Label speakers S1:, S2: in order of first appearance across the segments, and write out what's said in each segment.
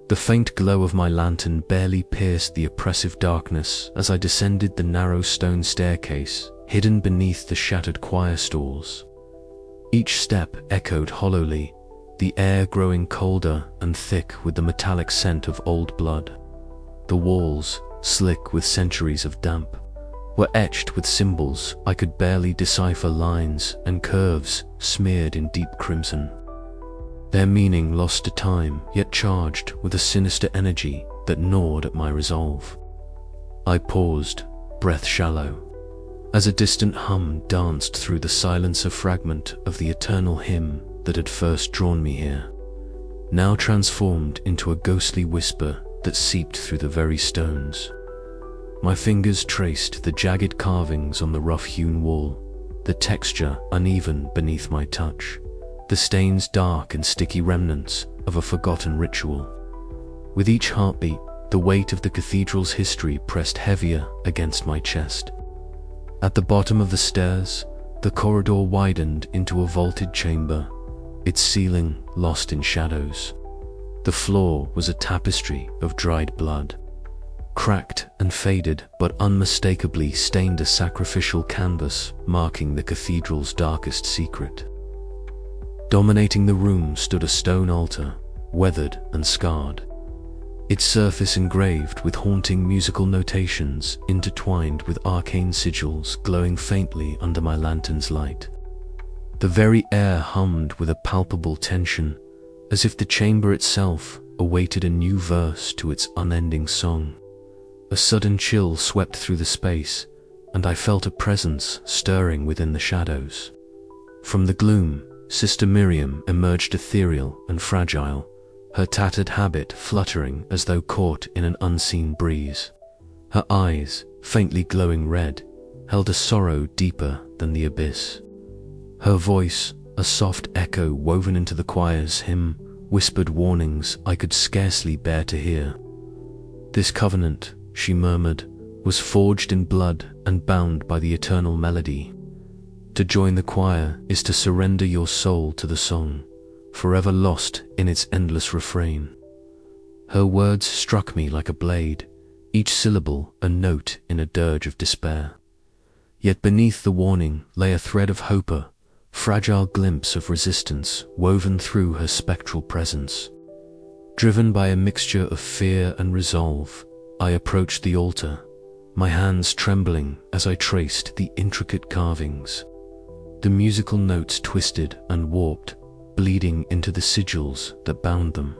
S1: The faint glow of my lantern barely pierced the oppressive darkness as I descended the narrow stone staircase, hidden beneath the shattered choir stalls. Each step echoed hollowly, the air growing colder and thick with the metallic scent of old blood. The walls, slick with centuries of damp, were etched with symbols I could barely decipher, lines and curves smeared in deep crimson. Their meaning lost to time, yet charged with a sinister energy that gnawed at my resolve. I paused, breath shallow, as a distant hum danced through the silence, a fragment of the eternal hymn that had first drawn me here, now transformed into a ghostly whisper that seeped through the very stones. My fingers traced the jagged carvings on the rough-hewn wall, the texture uneven beneath my touch, the stains dark and sticky remnants of a forgotten ritual. With each heartbeat, the weight of the cathedral's history pressed heavier against my chest. At the bottom of the stairs, the corridor widened into a vaulted chamber, its ceiling lost in shadows. The floor was a tapestry of dried blood, cracked and faded but unmistakably stained, a sacrificial canvas marking the cathedral's darkest secret. Dominating the room stood a stone altar, weathered and scarred, its surface engraved with haunting musical notations intertwined with arcane sigils glowing faintly under my lantern's light. The very air hummed with a palpable tension, as if the chamber itself awaited a new verse to its unending song. A sudden chill swept through the space, and I felt a presence stirring within the shadows. From the gloom, Sister Miriam emerged, ethereal and fragile, her tattered habit fluttering as though caught in an unseen breeze. Her eyes, faintly glowing red, held a sorrow deeper than the abyss. Her voice, a soft echo woven into the choir's hymn, whispered warnings I could scarcely bear to hear. "This covenant," she murmured, "was forged in blood and bound by the eternal melody. To join the choir is to surrender your soul to the song, forever lost in its endless refrain." Her words struck me like a blade, each syllable a note in a dirge of despair. Yet beneath the warning lay a thread of hope, a fragile glimpse of resistance woven through her spectral presence. Driven by a mixture of fear and resolve, I approached the altar, my hands trembling as I traced the intricate carvings. The musical notes twisted and warped, bleeding into the sigils that bound them.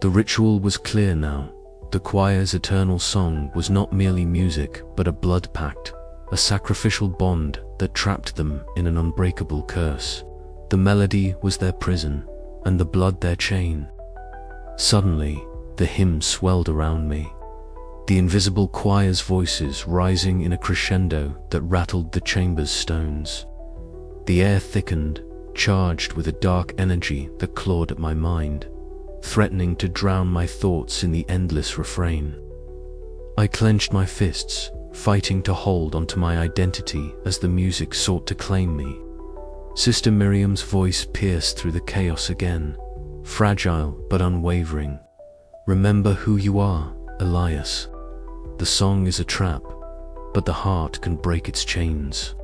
S1: The ritual was clear now. The choir's eternal song was not merely music, but a blood pact, a sacrificial bond that trapped them in an unbreakable curse. The melody was their prison, and the blood their chain. Suddenly, the hymn swelled around me, the invisible choir's voices rising in a crescendo that rattled the chamber's stones. The air thickened, charged with a dark energy that clawed at my mind, threatening to drown my thoughts in the endless refrain. I clenched my fists, fighting to hold onto my identity as the music sought to claim me. Sister Miriam's voice pierced through the chaos again, fragile but unwavering. "Remember who you are, Elias. The song is a trap, but the heart can break its chains."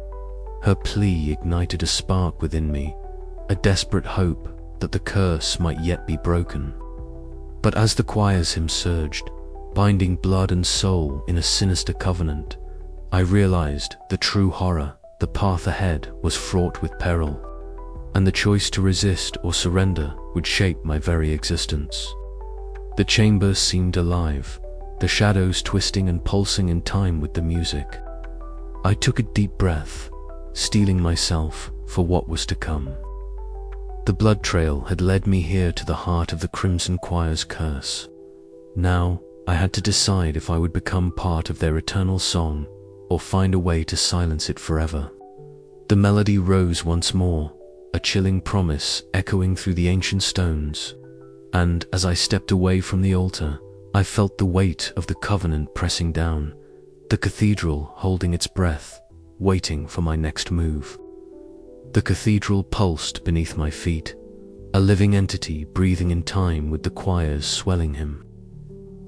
S1: Her plea ignited a spark within me, a desperate hope that the curse might yet be broken. But as the choir's hymn surged, binding blood and soul in a sinister covenant, I realized the true horror. The path ahead was fraught with peril, and the choice to resist or surrender would shape my very existence. The chamber seemed alive, the shadows twisting and pulsing in time with the music. I took a deep breath, steeling myself for what was to come. The blood trail had led me here to the heart of the Crimson Choir's curse. Now I had to decide if I would become part of their eternal song or find a way to silence it forever. The melody rose once more, a chilling promise echoing through the ancient stones, and as I stepped away from the altar, I felt the weight of the covenant pressing down, the cathedral holding its breath, waiting for my next move. The cathedral pulsed beneath my feet, a living entity breathing in time with the choirs swelling him.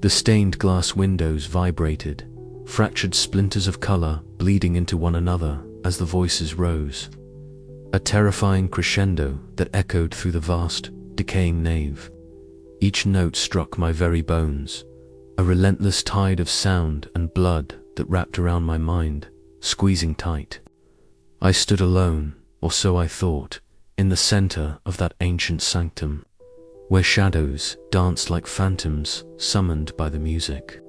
S1: The stained glass windows vibrated, fractured splinters of color bleeding into one another as the voices rose. A terrifying crescendo that echoed through the vast, decaying nave. Each note struck my very bones, a relentless tide of sound and blood that wrapped around my mind, squeezing tight. I stood alone, or so I thought, in the center of that ancient sanctum, where shadows danced like phantoms summoned by the music.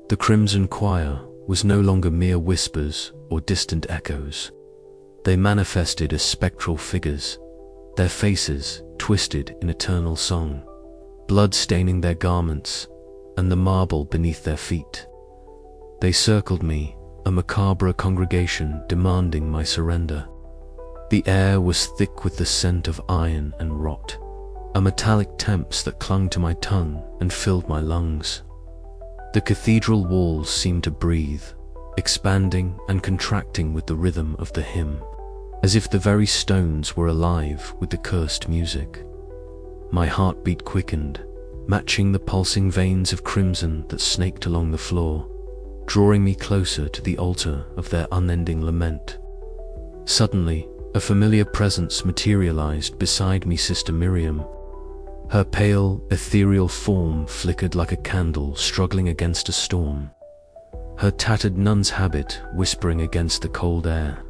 S1: The Crimson Choir was no longer mere whispers or distant echoes. They manifested as spectral figures, their faces twisted in eternal song, blood staining their garments and the marble beneath their feet. They circled me, a macabre congregation demanding my surrender. The air was thick with the scent of iron and rot, a metallic temps that clung to my tongue and filled my lungs. The cathedral walls seemed to breathe, expanding and contracting with the rhythm of the hymn, as if the very stones were alive with the cursed music. My heartbeat quickened, matching the pulsing veins of crimson that snaked along the floor, drawing me closer to the altar of their unending lament. Suddenly, a familiar presence materialized beside me, Sister Miriam. Her pale, ethereal form flickered like a candle struggling against a storm, her tattered nun's habit whispering against the cold air.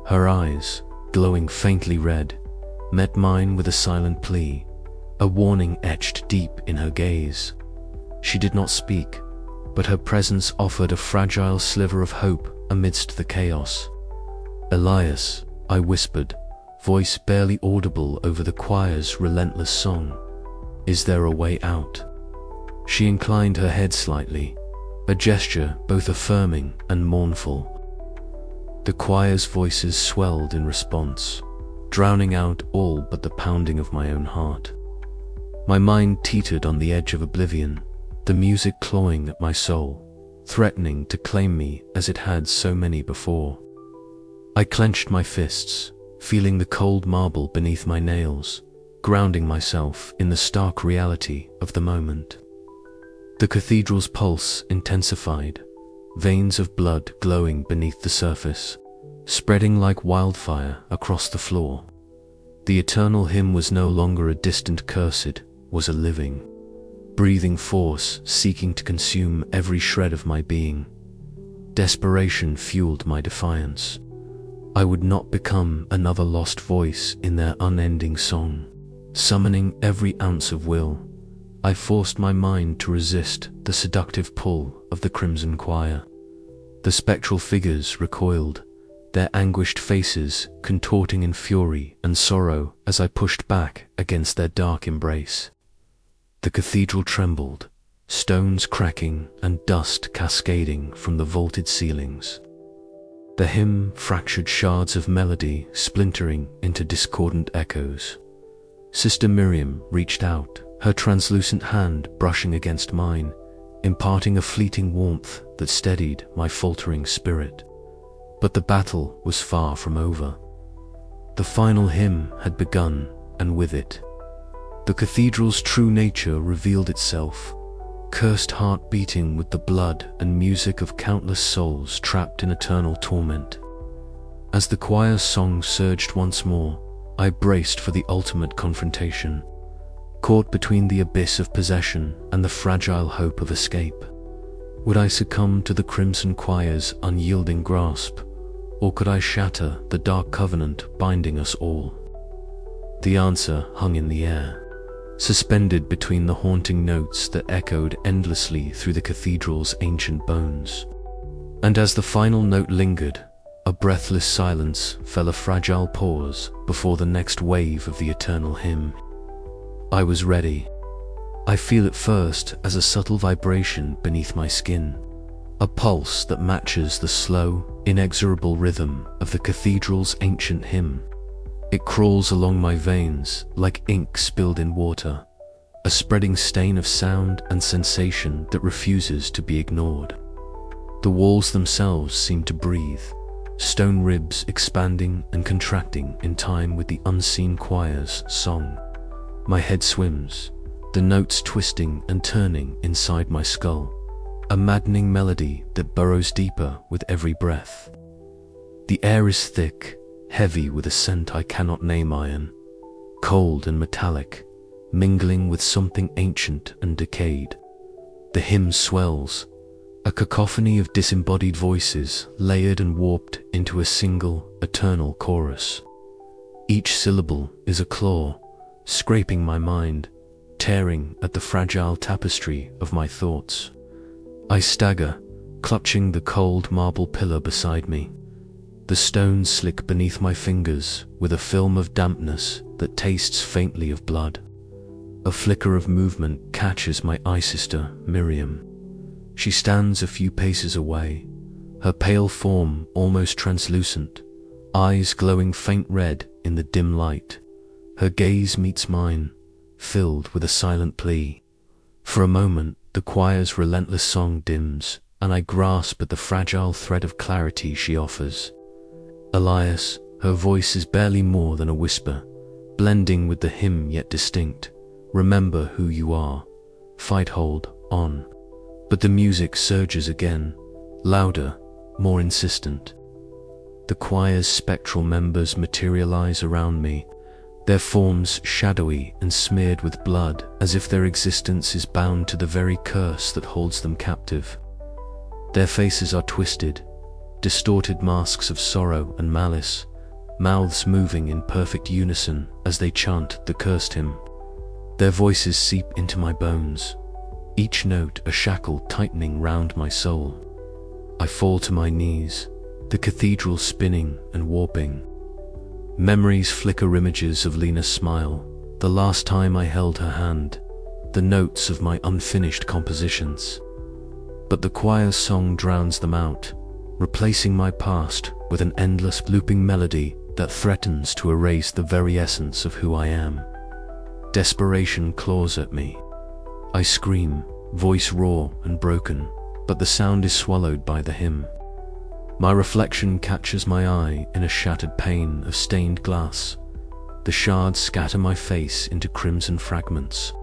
S1: Her eyes, glowing faintly red, met mine with a silent plea, a warning etched deep in her gaze. She did not speak, but her presence offered a fragile sliver of hope amidst the chaos. "Elias," I whispered, voice barely audible over the choir's relentless song. "Is there a way out?" She inclined her head slightly, a gesture both affirming and mournful. The choir's voices swelled in response, drowning out all but the pounding of my own heart. My mind teetered on the edge of oblivion, the music clawing at my soul, threatening to claim me as it had so many before. I clenched my fists, feeling the cold marble beneath my nails, grounding myself in the stark reality of the moment. The cathedral's pulse intensified, veins of blood glowing beneath the surface, spreading like wildfire across the floor. The eternal hymn was no longer a distant curse, it was a living, breathing force seeking to consume every shred of my being. Desperation fueled my defiance. I would not become another lost voice in their unending song. Summoning every ounce of will, I forced my mind to resist the seductive pull of the Crimson Choir. The spectral figures recoiled, their anguished faces contorting in fury and sorrow as I pushed back against their dark embrace. The cathedral trembled, stones cracking and dust cascading from the vaulted ceilings. The hymn fractured shards of melody splintering into discordant echoes. Sister Miriam reached out, her translucent hand brushing against mine, imparting a fleeting warmth that steadied my faltering spirit. But the battle was far from over. The final hymn had begun, and with it, the cathedral's true nature revealed itself, cursed heart beating with the blood and music of countless souls trapped in eternal torment. As the choir's song surged once more, I braced for the ultimate confrontation, caught between the abyss of possession and the fragile hope of escape. Would I succumb to the Crimson Choir's unyielding grasp, or could I shatter the dark covenant binding us all? The answer hung in the air, suspended between the haunting notes that echoed endlessly through the cathedral's ancient bones. And as the final note lingered, a breathless silence fell, a fragile pause before the next wave of the eternal hymn. I was ready. I feel it first as a subtle vibration beneath my skin, a pulse that matches the slow, inexorable rhythm of the cathedral's ancient hymn. It crawls along my veins like ink spilled in water, a spreading stain of sound and sensation that refuses to be ignored. The walls themselves seem to breathe, stone ribs expanding and contracting in time with the unseen choir's song. My head swims, the notes twisting and turning inside my skull, a maddening melody that burrows deeper with every breath. The air is thick, heavy with a scent I cannot name, iron, cold and metallic, mingling with something ancient and decayed. The hymn swells, a cacophony of disembodied voices layered and warped into a single, eternal chorus. Each syllable is a claw, scraping my mind, tearing at the fragile tapestry of my thoughts. I stagger, clutching the cold marble pillar beside me. The stones slick beneath my fingers with a film of dampness that tastes faintly of blood. A flicker of movement catches my eye sister, Miriam. She stands a few paces away, her pale form almost translucent, eyes glowing faint red in the dim light. Her gaze meets mine, filled with a silent plea. For a moment, the choir's relentless song dims, and I grasp at the fragile thread of clarity she offers. Elias, her voice is barely more than a whisper, blending with the hymn yet distinct. Remember who you are. Fight, hold on. But the music surges again, louder, more insistent. The choir's spectral members materialize around me, their forms shadowy and smeared with blood, as if their existence is bound to the very curse that holds them captive. Their faces are twisted, distorted masks of sorrow and malice, mouths moving in perfect unison as they chant the cursed hymn. Their voices seep into my bones, each note a shackle tightening round my soul. I fall to my knees, the cathedral spinning and warping. Memories flicker images of Lena's smile, the last time I held her hand, the notes of my unfinished compositions. But the choir's song drowns them out, replacing my past with an endless looping melody that threatens to erase the very essence of who I am. Desperation claws at me. I scream, voice raw and broken, but the sound is swallowed by the hymn. My reflection catches my eye in a shattered pane of stained glass. The shards scatter my face into crimson fragments,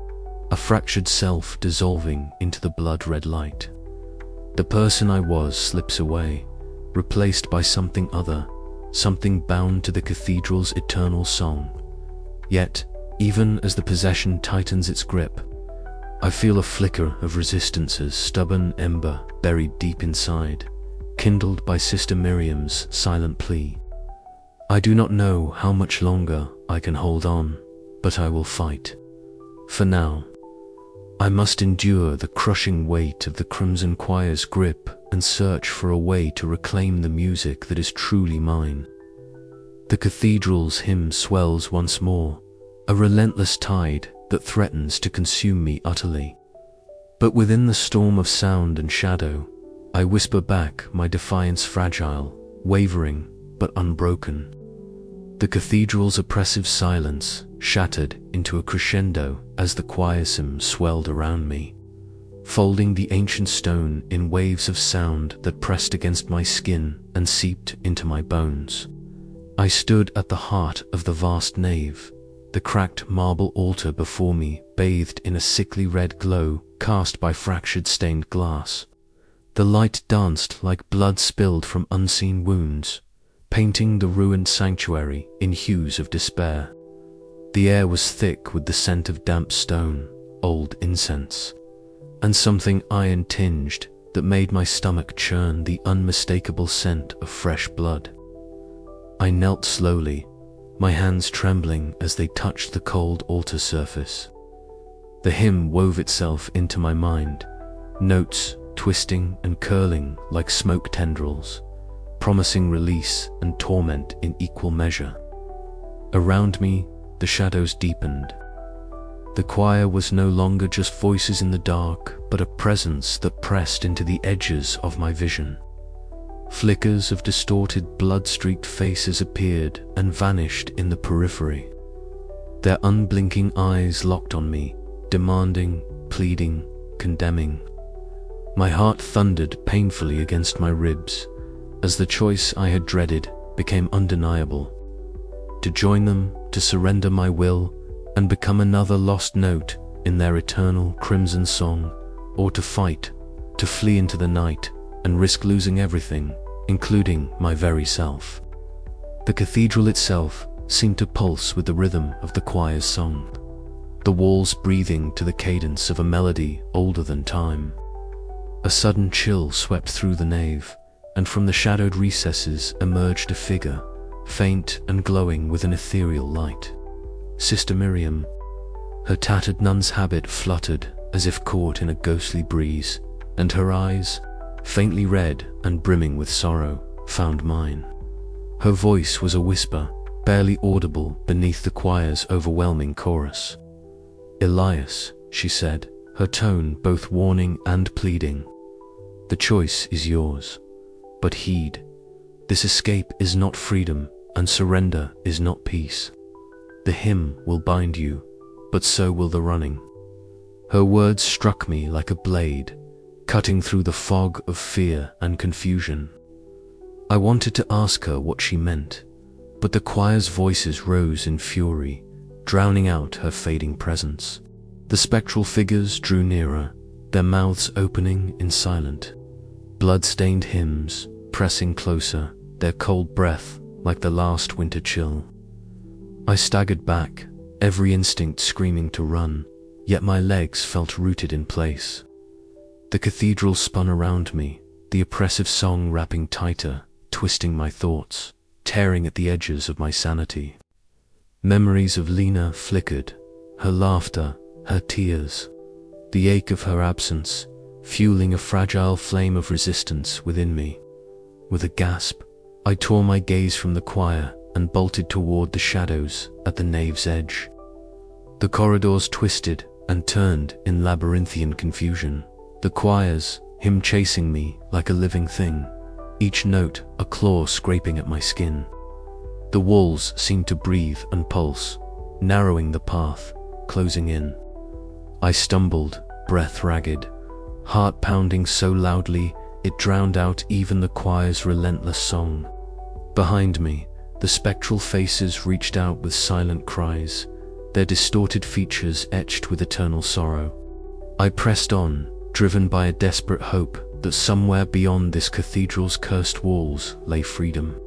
S1: a fractured self dissolving into the blood-red light. The person I was slips away, replaced by something other, something bound to the cathedral's eternal song. Yet, even as the possession tightens its grip, I feel a flicker of resistance's stubborn ember buried deep inside, kindled by Sister Miriam's silent plea. I do not know how much longer I can hold on, but I will fight. For now, I must endure the crushing weight of the Crimson Choir's grip and search for a way to reclaim the music that is truly mine. The cathedral's hymn swells once more, a relentless tide that threatens to consume me utterly. But within the storm of sound and shadow, I whisper back my defiance, fragile, wavering, but unbroken. The cathedral's oppressive silence shattered into a crescendo as the choir's hymn swelled around me, folding the ancient stone in waves of sound that pressed against my skin and seeped into my bones. I stood at the heart of the vast nave, the cracked marble altar before me bathed in a sickly red glow cast by fractured stained glass. The light danced like blood spilled from unseen wounds, painting the ruined sanctuary in hues of despair. The air was thick with the scent of damp stone, old incense, and something iron-tinged that made my stomach churn, the unmistakable scent of fresh blood. I knelt slowly, my hands trembling as they touched the cold altar surface. The hymn wove itself into my mind, notes twisting and curling like smoke tendrils, promising release and torment in equal measure. Around me, the shadows deepened. The choir was no longer just voices in the dark, but a presence that pressed into the edges of my vision. Flickers of distorted, blood-streaked faces appeared and vanished in the periphery. Their unblinking eyes locked on me, demanding, pleading, condemning. My heart thundered painfully against my ribs as the choice I had dreaded became undeniable. To join them, to surrender my will, and become another lost note in their eternal crimson song, or to fight, to flee into the night, and risk losing everything, including my very self. The cathedral itself seemed to pulse with the rhythm of the choir's song, the walls breathing to the cadence of a melody older than time. A sudden chill swept through the nave, and from the shadowed recesses emerged a figure, faint and glowing with an ethereal light. Sister Miriam. Her tattered nun's habit fluttered as if caught in a ghostly breeze, and her eyes, faintly red and brimming with sorrow, found mine. Her voice was a whisper, barely audible beneath the choir's overwhelming chorus. "Elias," she said, her tone both warning and pleading. "The choice is yours. But heed, this escape is not freedom, and surrender is not peace. The hymn will bind you, but so will the running." Her words struck me like a blade, cutting through the fog of fear and confusion. I wanted to ask her what she meant, but the choir's voices rose in fury, drowning out her fading presence. The spectral figures drew nearer, their mouths opening in silent, blood-stained hymns, pressing closer, their cold breath like the last winter chill. I staggered back, every instinct screaming to run, yet my legs felt rooted in place. The cathedral spun around me, the oppressive song wrapping tighter, twisting my thoughts, tearing at the edges of my sanity. Memories of Lena flickered, her laughter, her tears, the ache of her absence, fueling a fragile flame of resistance within me. With a gasp, I tore my gaze from the choir and bolted toward the shadows at the nave's edge. The corridors twisted and turned in labyrinthian confusion, the choir's hymn chasing me like a living thing, each note a claw scraping at my skin. The walls seemed to breathe and pulse, narrowing the path, closing in. I stumbled, breath ragged, heart pounding so loudly it drowned out even the choir's relentless song. Behind me, the spectral faces reached out with silent cries, their distorted features etched with eternal sorrow. I pressed on, driven by a desperate hope that somewhere beyond this cathedral's cursed walls lay freedom.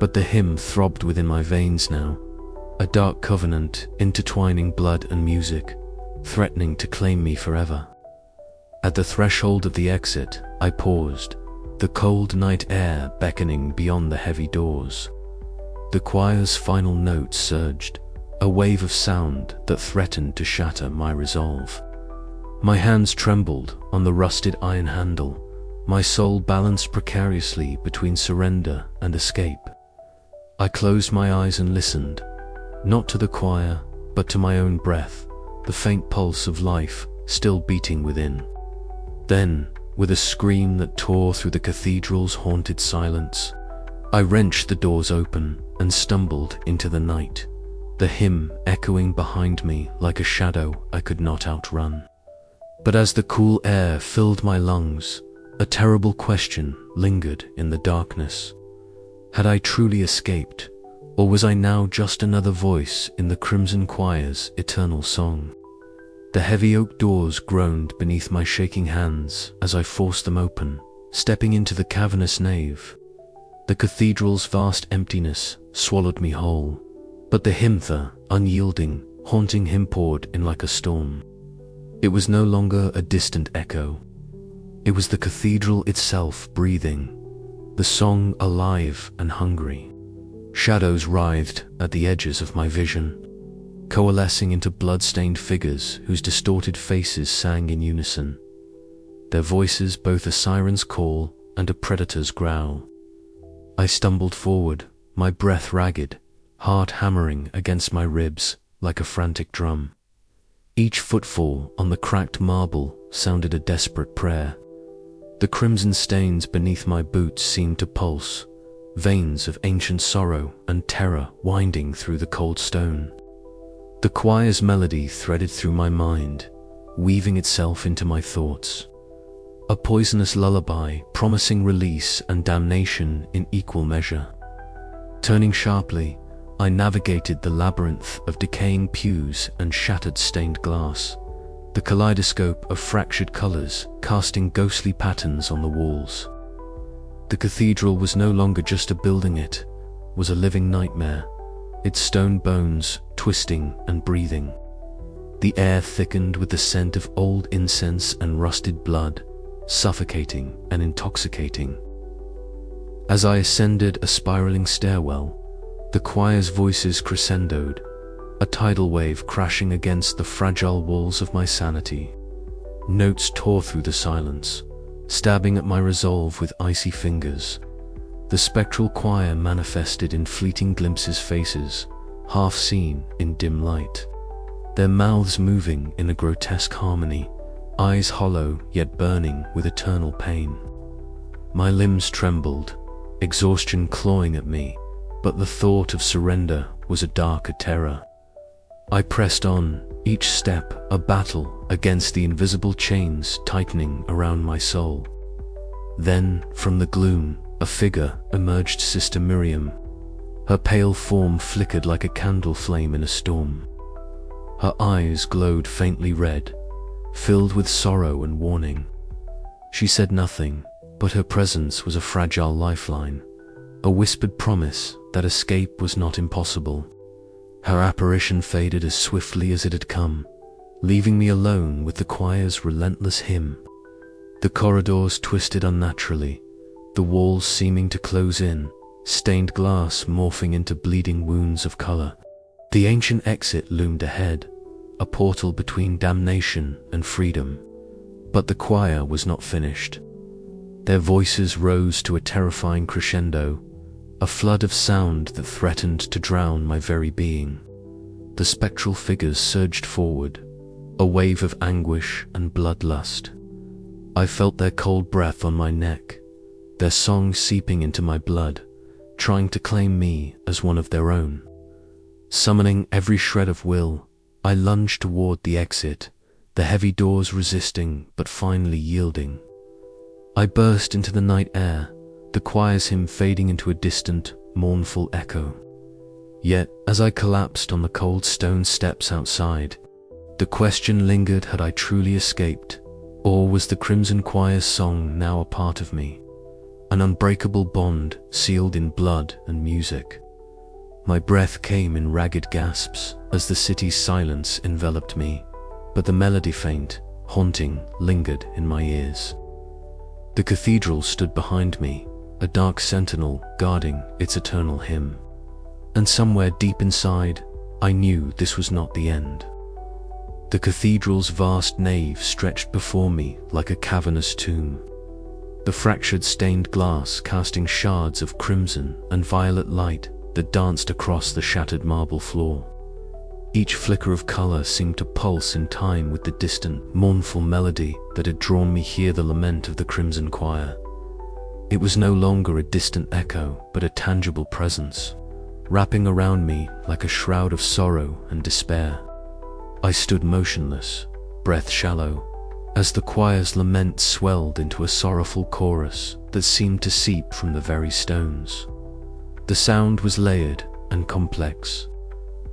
S1: But the hymn throbbed within my veins now, a dark covenant intertwining blood and music, threatening to claim me forever. At the threshold of the exit, I paused, the cold night air beckoning beyond the heavy doors. The choir's final note surged, a wave of sound that threatened to shatter my resolve. My hands trembled on the rusted iron handle, my soul balanced precariously between surrender and escape. I closed my eyes and listened, not to the choir, but to my own breath, the faint pulse of life still beating within. Then, with a scream that tore through the cathedral's haunted silence, I wrenched the doors open and stumbled into the night, the hymn echoing behind me like a shadow I could not outrun. But as the cool air filled my lungs, a terrible question lingered in the darkness. Had I truly escaped, or was I now just another voice in the crimson choir's eternal song? The heavy oak doors groaned beneath my shaking hands as I forced them open, stepping into the cavernous nave. The cathedral's vast emptiness swallowed me whole, but the hymn-ther, unyielding, haunting hymn poured in like a storm. It was no longer a distant echo. It was the cathedral itself breathing, the song alive and hungry. Shadows writhed at the edges of my vision, coalescing into blood-stained figures whose distorted faces sang in unison, their voices both a siren's call and a predator's growl. I stumbled forward, my breath ragged, heart hammering against my ribs like a frantic drum. Each footfall on the cracked marble sounded a desperate prayer. The crimson stains beneath my boots seemed to pulse, veins of ancient sorrow and terror winding through the cold stone. The choir's melody threaded through my mind, weaving itself into my thoughts. A poisonous lullaby promising release and damnation in equal measure. Turning sharply, I navigated the labyrinth of decaying pews and shattered stained glass, the kaleidoscope of fractured colors casting ghostly patterns on the walls. The cathedral was no longer just a building, it was a living nightmare, its stone bones twisting and breathing. The air thickened with the scent of old incense and rusted blood, suffocating and intoxicating. As I ascended a spiraling stairwell, the choir's voices crescendoed, a tidal wave crashing against the fragile walls of my sanity. Notes tore through the silence, stabbing at my resolve with icy fingers. The spectral choir manifested in fleeting glimpses, faces, half seen in dim light, their mouths moving in a grotesque harmony, eyes hollow yet burning with eternal pain. My limbs trembled, exhaustion clawing at me, but the thought of surrender was a darker terror. I pressed on, each step a battle against the invisible chains tightening around my soul. Then, from the gloom, a figure emerged, Sister Miriam. Her pale form flickered like a candle flame in a storm. Her eyes glowed faintly red, filled with sorrow and warning. She said nothing, but her presence was a fragile lifeline, a whispered promise that escape was not impossible. Her apparition faded as swiftly as it had come, leaving me alone with the choir's relentless hymn. The corridors twisted unnaturally, the walls seeming to close in, stained glass morphing into bleeding wounds of color. The ancient exit loomed ahead, a portal between damnation and freedom. But the choir was not finished. Their voices rose to a terrifying crescendo, a flood of sound that threatened to drown my very being. The spectral figures surged forward, a wave of anguish and bloodlust. I felt their cold breath on my neck, their song seeping into my blood, trying to claim me as one of their own. Summoning every shred of will, I lunged toward the exit, the heavy doors resisting but finally yielding. I burst into the night air, the choir's hymn fading into a distant, mournful echo. Yet, as I collapsed on the cold stone steps outside, the question lingered: had I truly escaped, or was the Crimson Choir's song now a part of me, an unbreakable bond sealed in blood and music? My breath came in ragged gasps as the city's silence enveloped me, but the melody, faint, haunting, lingered in my ears. The cathedral stood behind me, a dark sentinel guarding its eternal hymn. And somewhere deep inside, I knew this was not the end. The cathedral's vast nave stretched before me like a cavernous tomb, the fractured stained glass casting shards of crimson and violet light that danced across the shattered marble floor. Each flicker of color seemed to pulse in time with the distant, mournful melody that had drawn me here, the lament of the Crimson Choir. It was no longer a distant echo, but a tangible presence, wrapping around me like a shroud of sorrow and despair. I stood motionless, breath shallow, as the choir's lament swelled into a sorrowful chorus that seemed to seep from the very stones. The sound was layered and complex,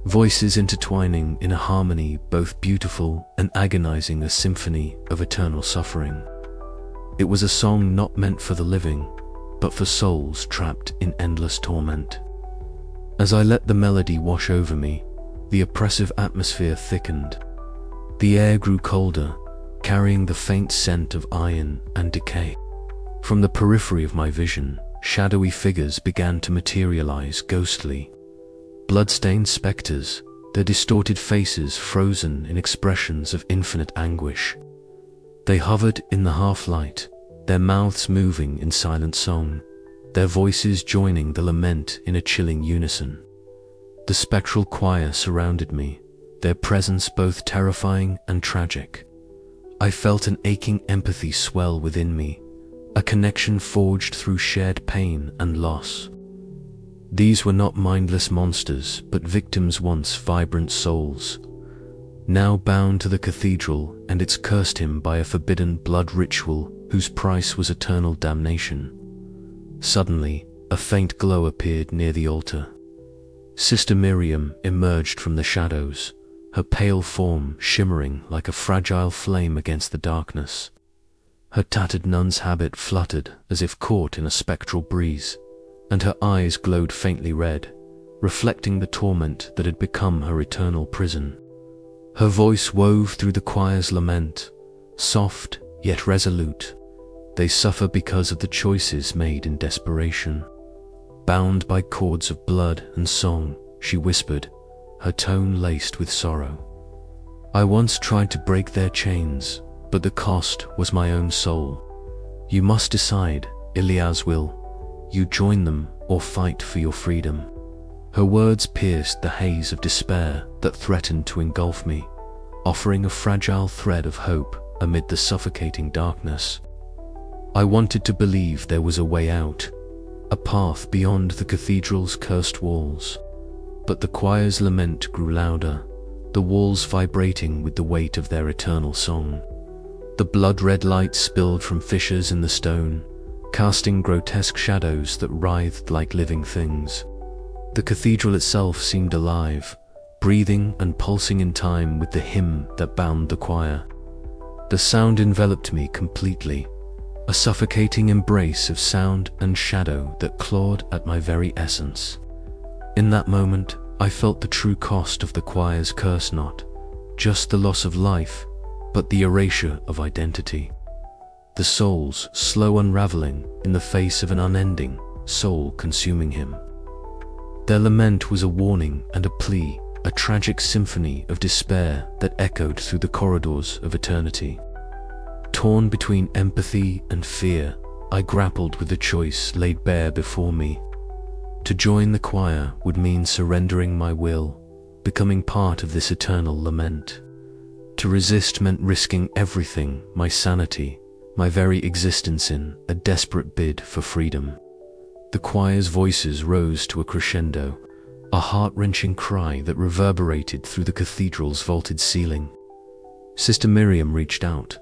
S1: voices intertwining in a harmony both beautiful and agonizing, a symphony of eternal suffering. It was a song not meant for the living, but for souls trapped in endless torment. As I let the melody wash over me, the oppressive atmosphere thickened. The air grew colder, carrying the faint scent of iron and decay. From the periphery of my vision, shadowy figures began to materialize, ghostly, blood-stained specters, their distorted faces frozen in expressions of infinite anguish. They hovered in the half-light, their mouths moving in silent song, their voices joining the lament in a chilling unison. The spectral choir surrounded me, their presence both terrifying and tragic. I felt an aching empathy swell within me, a connection forged through shared pain and loss. These were not mindless monsters, but victims, once vibrant souls, now bound to the cathedral and its cursed hymn by a forbidden blood ritual whose price was eternal damnation. Suddenly, a faint glow appeared near the altar. Sister Miriam emerged from the shadows, her pale form shimmering like a fragile flame against the darkness. Her tattered nun's habit fluttered as if caught in a spectral breeze, and her eyes glowed faintly red, reflecting the torment that had become her eternal prison. Her voice wove through the choir's lament, soft yet resolute. They suffer because of the choices made in desperation. Bound by cords of blood and song, she whispered, her tone laced with sorrow. I once tried to break their chains, but the cost was my own soul. You must decide, Ilias will. You join them or fight for your freedom. Her words pierced the haze of despair that threatened to engulf me, offering a fragile thread of hope amid the suffocating darkness. I wanted to believe there was a way out, a path beyond the cathedral's cursed walls. But the choir's lament grew louder, the walls vibrating with the weight of their eternal song. The blood-red light spilled from fissures in the stone, casting grotesque shadows that writhed like living things. The cathedral itself seemed alive, breathing and pulsing in time with the hymn that bound the choir. The sound enveloped me completely, a suffocating embrace of sound and shadow that clawed at my very essence. In that moment, I felt the true cost of the choir's curse, not just the loss of life, but the erasure of identity. The soul's slow unraveling in the face of an unending, soul-consuming hymn. Their lament was a warning and a plea, a tragic symphony of despair that echoed through the corridors of eternity. Torn between empathy and fear, I grappled with the choice laid bare before me. To join the choir would mean surrendering my will, becoming part of this eternal lament. To resist meant risking everything, my sanity, my very existence in a desperate bid for freedom. The choir's voices rose to a crescendo, a heart-wrenching cry that reverberated through the cathedral's vaulted ceiling. Sister Miriam reached out,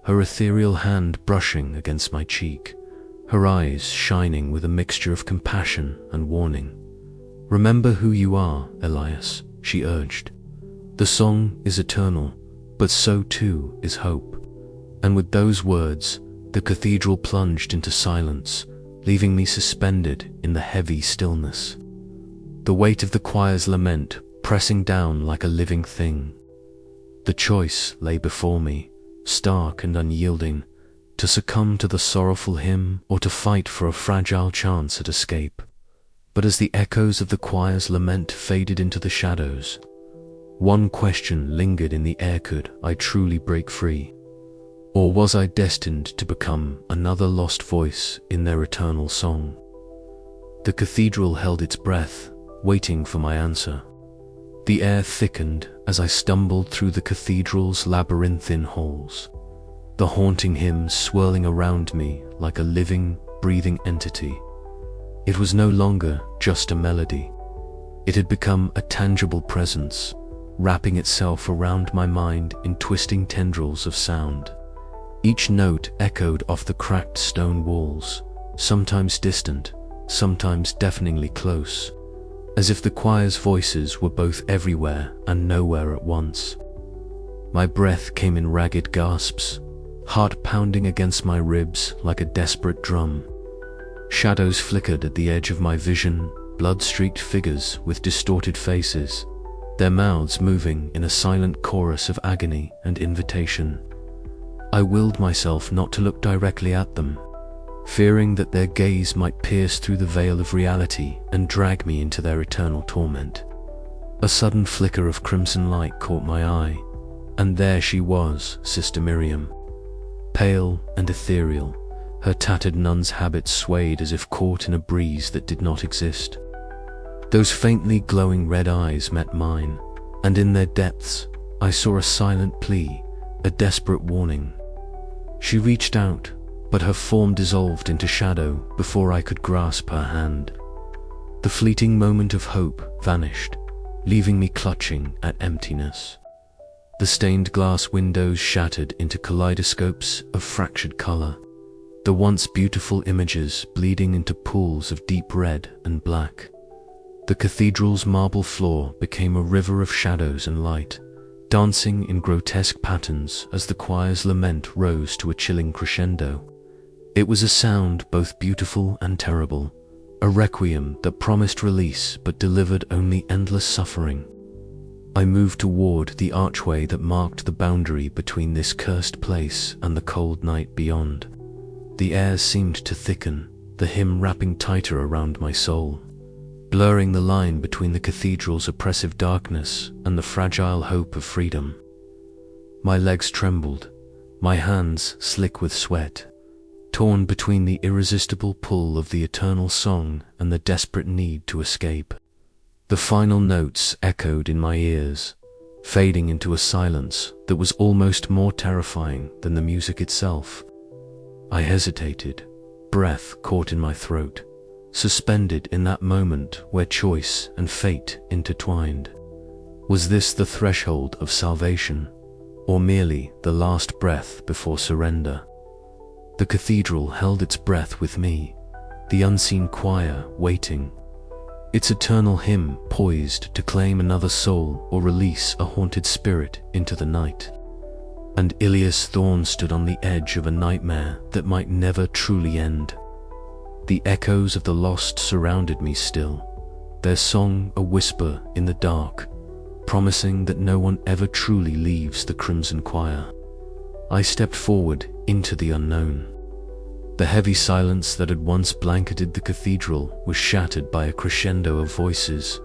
S1: her ethereal hand brushing against my cheek, her eyes shining with a mixture of compassion and warning. Remember who you are, Elias, she urged. The song is eternal, but so too is hope. And with those words, the cathedral plunged into silence, leaving me suspended in the heavy stillness. The weight of the choir's lament pressing down like a living thing. The choice lay before me, stark and unyielding, to succumb to the sorrowful hymn or to fight for a fragile chance at escape. But as the echoes of the choir's lament faded into the shadows, one question lingered in the air: could I truly break free? Or was I destined to become another lost voice in their eternal song? The cathedral held its breath, waiting for my answer. The air thickened as I stumbled through the cathedral's labyrinthine halls, the haunting hymn swirling around me like a living, breathing entity. It was no longer just a melody. It had become a tangible presence, wrapping itself around my mind in twisting tendrils of sound. Each note echoed off the cracked stone walls, sometimes distant, sometimes deafeningly close, as if the choir's voices were both everywhere and nowhere at once. My breath came in ragged gasps, heart pounding against my ribs like a desperate drum. Shadows flickered at the edge of my vision, blood-streaked figures with distorted faces, their mouths moving in a silent chorus of agony and invitation. I willed myself not to look directly at them, fearing that their gaze might pierce through the veil of reality and drag me into their eternal torment. A sudden flicker of crimson light caught my eye, and there she was, Sister Miriam. Pale and ethereal, her tattered nun's habit swayed as if caught in a breeze that did not exist. Those faintly glowing red eyes met mine, and in their depths I saw a silent plea, a desperate warning. She reached out, but her form dissolved into shadow before I could grasp her hand. The fleeting moment of hope vanished, leaving me clutching at emptiness. The stained glass windows shattered into kaleidoscopes of fractured color, the once beautiful images bleeding into pools of deep red and black. The cathedral's marble floor became a river of shadows and light, dancing in grotesque patterns as the choir's lament rose to a chilling crescendo. It was a sound both beautiful and terrible, a requiem that promised release but delivered only endless suffering. I moved toward the archway that marked the boundary between this cursed place and the cold night beyond. The air seemed to thicken, the hymn wrapping tighter around my soul, blurring the line between the cathedral's oppressive darkness and the fragile hope of freedom. My legs trembled, my hands slick with sweat, torn between the irresistible pull of the eternal song and the desperate need to escape. The final notes echoed in my ears, fading into a silence that was almost more terrifying than the music itself. I hesitated, breath caught in my throat, suspended in that moment where choice and fate intertwined. Was this the threshold of salvation, or merely the last breath before surrender? The cathedral held its breath with me, the unseen choir waiting, its eternal hymn poised to claim another soul or release a haunted spirit into the night. And Ilias Thorn stood on the edge of a nightmare that might never truly end. The echoes of the lost surrounded me still, their song a whisper in the dark, promising that no one ever truly leaves the Crimson Choir. I stepped forward into the unknown. The heavy silence that had once blanketed the cathedral was shattered by a crescendo of voices,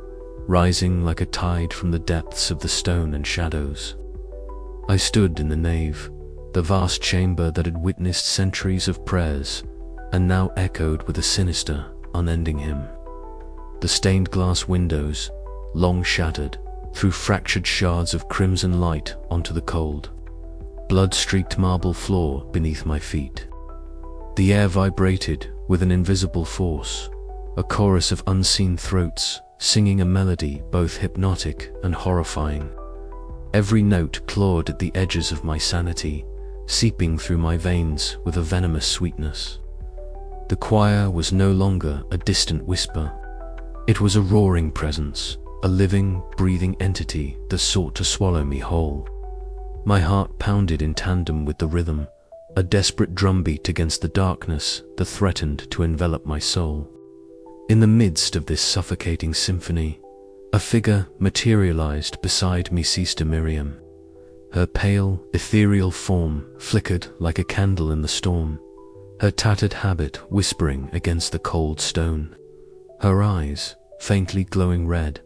S1: rising like a tide from the depths of the stone and shadows. I stood in the nave, the vast chamber that had witnessed centuries of prayers, and now echoed with a sinister, unending hymn. The stained glass windows, long shattered, threw fractured shards of crimson light onto the cold, blood-streaked marble floor beneath my feet. The air vibrated with an invisible force, a chorus of unseen throats singing a melody both hypnotic and horrifying. Every note clawed at the edges of my sanity, seeping through my veins with a venomous sweetness. The choir was no longer a distant whisper. It was a roaring presence, a living, breathing entity that sought to swallow me whole. My heart pounded in tandem with the rhythm, a desperate drumbeat against the darkness that threatened to envelop my soul. In the midst of this suffocating symphony, a figure materialized beside me, Sister Miriam. Her pale, ethereal form flickered like a candle in the storm, her tattered habit whispering against the cold stone. Her eyes, faintly glowing red,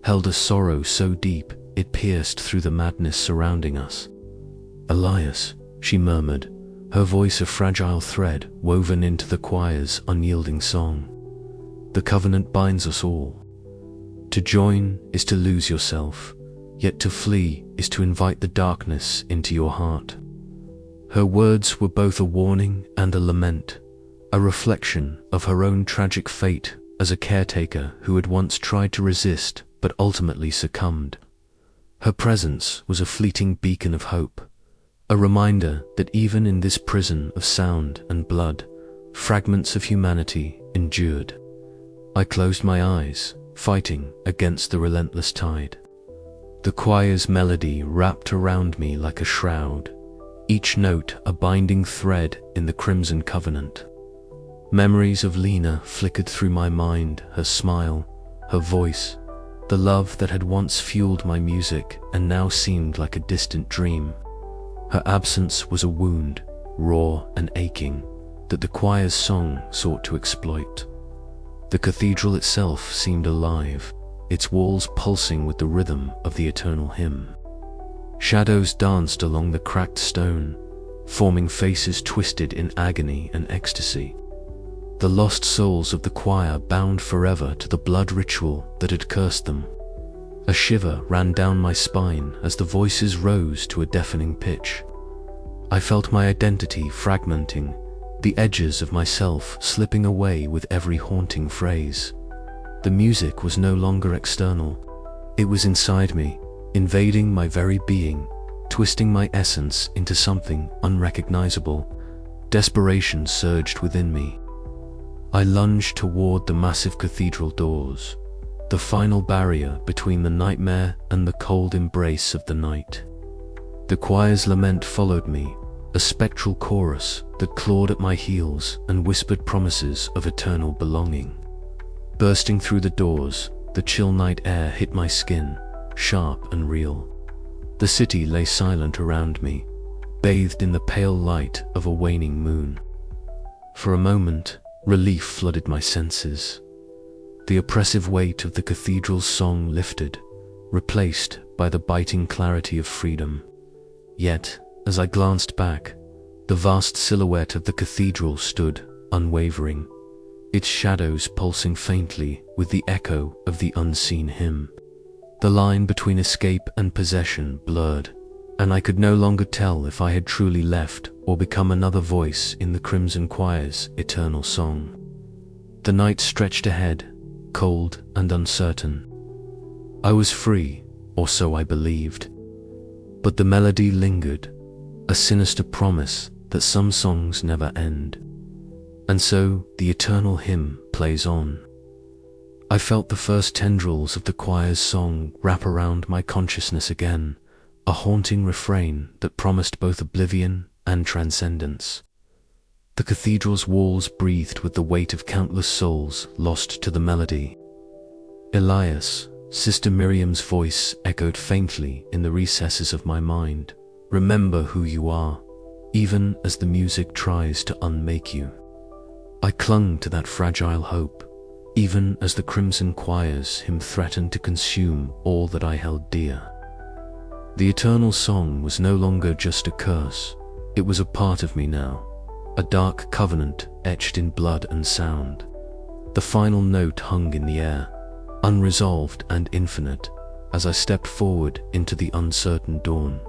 S1: held a sorrow so deep it pierced through the madness surrounding us. "Elias," she murmured, her voice a fragile thread woven into the choir's unyielding song. "The covenant binds us all. To join is to lose yourself, yet to flee is to invite the darkness into your heart." Her words were both a warning and a lament, a reflection of her own tragic fate as a caretaker who had once tried to resist but ultimately succumbed. Her presence was a fleeting beacon of hope, a reminder that even in this prison of sound and blood, fragments of humanity endured. I closed my eyes, fighting against the relentless tide. The choir's melody wrapped around me like a shroud, each note a binding thread in the crimson covenant. Memories of Lena flickered through my mind, her smile, her voice, the love that had once fueled my music and now seemed like a distant dream. Her absence was a wound, raw and aching, that the choir's song sought to exploit. The cathedral itself seemed alive, its walls pulsing with the rhythm of the eternal hymn. Shadows danced along the cracked stone, forming faces twisted in agony and ecstasy. The lost souls of the choir bound forever to the blood ritual that had cursed them. A shiver ran down my spine as the voices rose to a deafening pitch. I felt my identity fragmenting, the edges of myself slipping away with every haunting phrase. The music was no longer external. It was inside me, invading my very being, twisting my essence into something unrecognizable. Desperation surged within me. I lunged toward the massive cathedral doors. The the final barrier between the nightmare and the cold embrace of the night. The choir's lament followed me, a spectral chorus that clawed at my heels and whispered promises of eternal belonging. Bursting through the doors, the chill night air hit my skin, sharp and real. The city lay silent around me, bathed in the pale light of a waning moon. For a moment, relief flooded my senses. The oppressive weight of the cathedral's song lifted, replaced by the biting clarity of freedom. Yet, as I glanced back, the vast silhouette of the cathedral stood, unwavering, its shadows pulsing faintly with the echo of the unseen hymn. The line between escape and possession blurred, and I could no longer tell if I had truly left or become another voice in the Crimson Choir's eternal song. The night stretched ahead, cold and uncertain. I was free, or so I believed. But the melody lingered, a sinister promise that some songs never end. And so the eternal hymn plays on. I felt the first tendrils of the choir's song wrap around my consciousness again, a haunting refrain that promised both oblivion and transcendence. The cathedral's walls breathed with the weight of countless souls lost to the melody. Elias, Sister Miriam's voice echoed faintly in the recesses of my mind. Remember who you are, even as the music tries to unmake you. I clung to that fragile hope, even as the Crimson Choir's hymn threatened to consume all that I held dear. The eternal song was no longer just a curse, it was a part of me now, a dark covenant etched in blood and sound. The final note hung in the air, unresolved and infinite, as I stepped forward into the uncertain dawn.